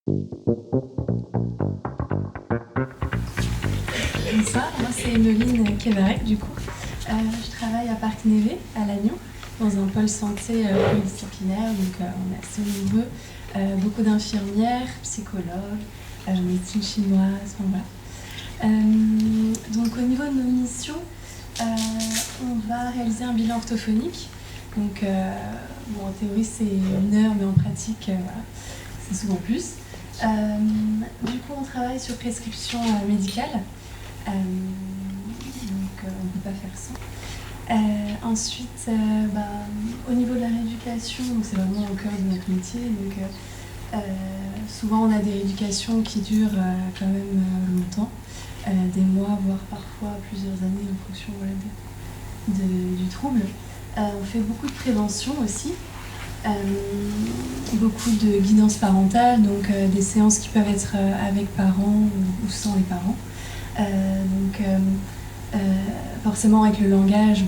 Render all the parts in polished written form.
Bonsoir, moi c'est Emeline Kevarek du coup. Je travaille à Parc Névé, à Lannion, dans un pôle santé pluridisciplinaire, donc on est assez nombreux. Beaucoup d'infirmières, psychologues, médecine chinoise, enfin voilà. Donc au niveau de nos missions, on va réaliser un bilan orthophonique. Donc bon, en théorie c'est 1 heure, mais en pratique voilà, c'est souvent plus. Du coup on travaille sur prescription médicale. Donc on ne peut pas faire sans. Ensuite, au niveau de la rééducation, c'est vraiment au cœur de notre métier. Donc, souvent on a des rééducations qui durent quand même longtemps, des mois, voire parfois plusieurs années en fonction du trouble. On fait beaucoup de prévention aussi, beaucoup de guidance parentale, donc des séances qui peuvent être avec parents ou sans les parents. Forcément avec le langage,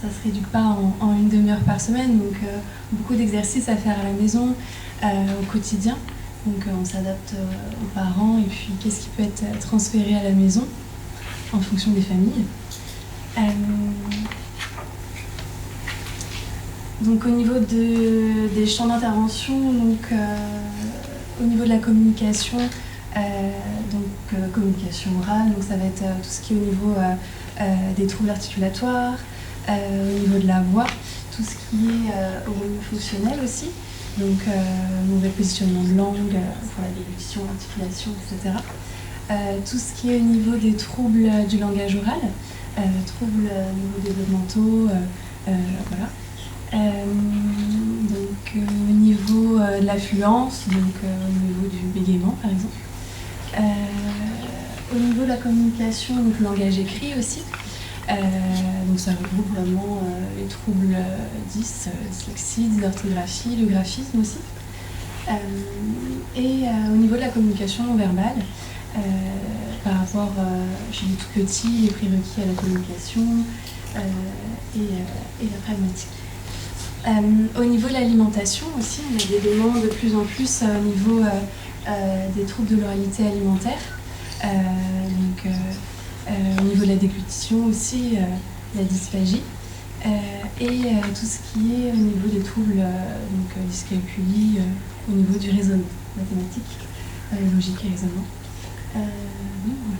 ça ne se réduit pas en 1/2 heure par semaine, donc beaucoup d'exercices à faire à la maison, au quotidien. Donc on s'adapte aux parents et puis qu'est-ce qui peut être transféré à la maison en fonction des familles. Donc au niveau des champs d'intervention, au niveau de la communication, communication orale, donc ça va être tout ce qui est au niveau des troubles articulatoires, au niveau de la voix, tout ce qui est orofonctionnel aussi, donc mauvais positionnement de langue pour la déglutition, l'articulation, etc. Tout ce qui est au niveau des troubles du langage oral, troubles neurodéveloppementaux, voilà. Au niveau de l'affluence, au niveau du bégaiement par exemple. Au niveau de la communication, donc le langage écrit aussi. Donc ça regroupe vraiment les troubles 10, dyslexie, dysorthographie, le graphisme aussi. Au niveau de la communication non verbale, par rapport chez les tout petits, les prérequis à la communication et la pragmatique. Au niveau de l'alimentation aussi, on a des demandes de plus en plus au niveau des troubles de l'oralité alimentaire. Au niveau de la déglutition aussi, la dysphagie. Tout ce qui est au niveau des troubles dyscalculie, au niveau du raisonnement mathématique, logique et raisonnement. Voilà.